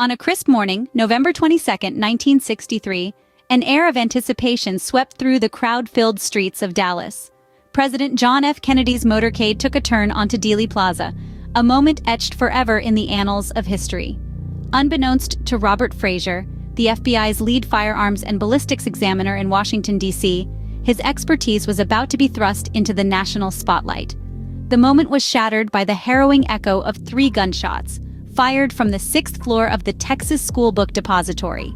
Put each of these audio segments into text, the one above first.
On a crisp morning, November 22, 1963, an air of anticipation swept through the crowd-filled streets of Dallas. President John F. Kennedy's motorcade took a turn onto Dealey Plaza, a moment etched forever in the annals of history. Unbeknownst to Robert Frazier, the FBI's lead firearms and ballistics examiner in Washington, D.C., his expertise was about to be thrust into the national spotlight. The moment was shattered by the harrowing echo of 3 gunshots, fired from the 6th floor of the Texas School Book Depository.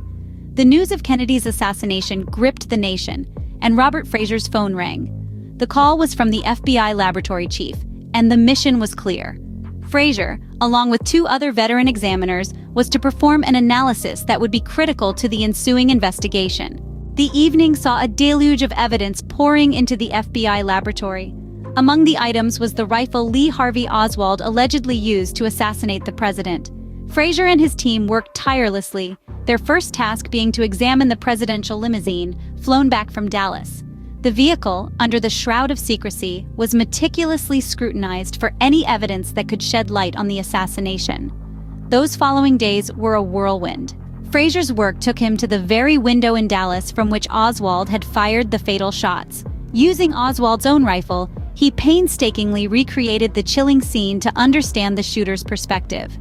The news of Kennedy's assassination gripped the nation, and Robert Frazier's phone rang. The call was from the FBI laboratory chief, and the mission was clear. Frazier, along with 2 other veteran examiners, was to perform an analysis that would be critical to the ensuing investigation. The evening saw a deluge of evidence pouring into the FBI laboratory. Among the items was the rifle Lee Harvey Oswald allegedly used to assassinate the president. Frazier and his team worked tirelessly, their first task being to examine the presidential limousine, flown back from Dallas. The vehicle, under the shroud of secrecy, was meticulously scrutinized for any evidence that could shed light on the assassination. Those following days were a whirlwind. Frazier's work took him to the very window in Dallas from which Oswald had fired the fatal shots. Using Oswald's own rifle, he painstakingly recreated the chilling scene to understand the shooter's perspective.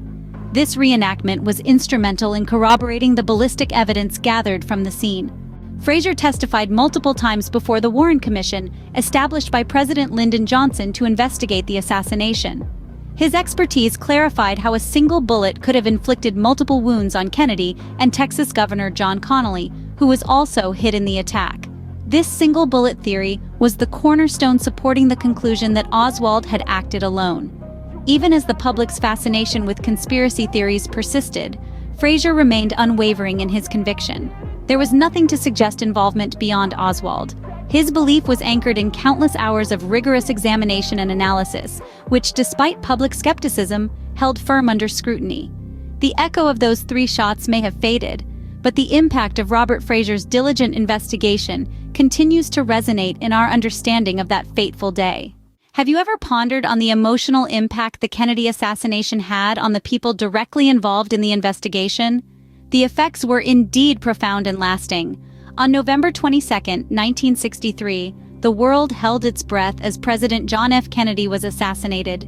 This reenactment was instrumental in corroborating the ballistic evidence gathered from the scene. Frazier testified multiple times before the Warren Commission, established by President Lyndon Johnson to investigate the assassination. His expertise clarified how a single bullet could have inflicted multiple wounds on Kennedy and Texas Governor John Connally, who was also hit in the attack. This single bullet theory was the cornerstone supporting the conclusion that Oswald had acted alone. Even as the public's fascination with conspiracy theories persisted, Frazier remained unwavering in his conviction. There was nothing to suggest involvement beyond Oswald. His belief was anchored in countless hours of rigorous examination and analysis, which, despite public skepticism, held firm under scrutiny. The echo of those 3 shots may have faded, but the impact of Robert Frazier's diligent investigation continues to resonate in our understanding of that fateful day. Have you ever pondered on the emotional impact the Kennedy assassination had on the people directly involved in the investigation? The effects were indeed profound and lasting. On November 22, 1963, the world held its breath as President John F. Kennedy was assassinated.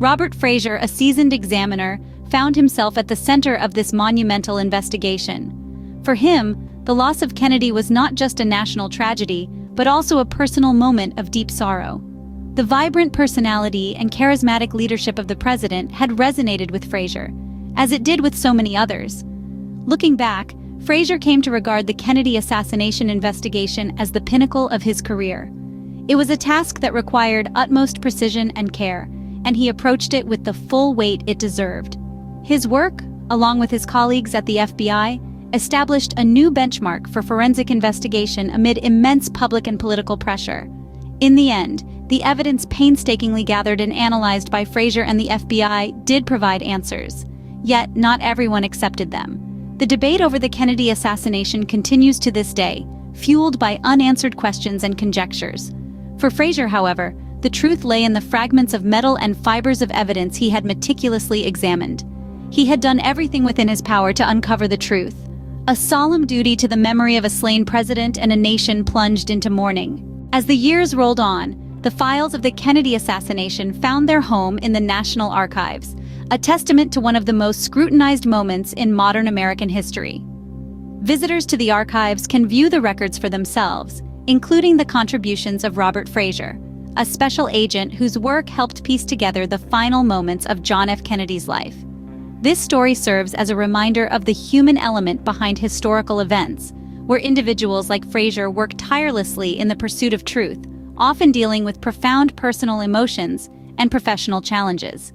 Robert Frazier, a seasoned examiner, found himself at the center of this monumental investigation. For him, the loss of Kennedy was not just a national tragedy, but also a personal moment of deep sorrow. The vibrant personality and charismatic leadership of the president had resonated with Frazier, as it did with so many others. Looking back, Frazier came to regard the Kennedy assassination investigation as the pinnacle of his career. It was a task that required utmost precision and care, and he approached it with the full weight it deserved. His work, along with his colleagues at the FBI, established a new benchmark for forensic investigation amid immense public and political pressure. In the end, the evidence painstakingly gathered and analyzed by Frazier and the FBI did provide answers. Yet, not everyone accepted them. The debate over the Kennedy assassination continues to this day, fueled by unanswered questions and conjectures. For Frazier, however, the truth lay in the fragments of metal and fibers of evidence he had meticulously examined. He had done everything within his power to uncover the truth. A solemn duty to the memory of a slain president and a nation plunged into mourning. As the years rolled on, the files of the Kennedy assassination found their home in the National Archives, a testament to one of the most scrutinized moments in modern American history. Visitors to the archives can view the records for themselves, including the contributions of Robert Frazier, a special agent whose work helped piece together the final moments of John F. Kennedy's life. This story serves as a reminder of the human element behind historical events, where individuals like Frazier work tirelessly in the pursuit of truth, often dealing with profound personal emotions and professional challenges.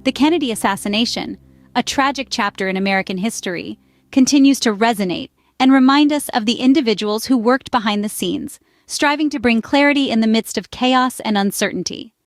The Kennedy assassination, a tragic chapter in American history, continues to resonate and remind us of the individuals who worked behind the scenes, striving to bring clarity in the midst of chaos and uncertainty.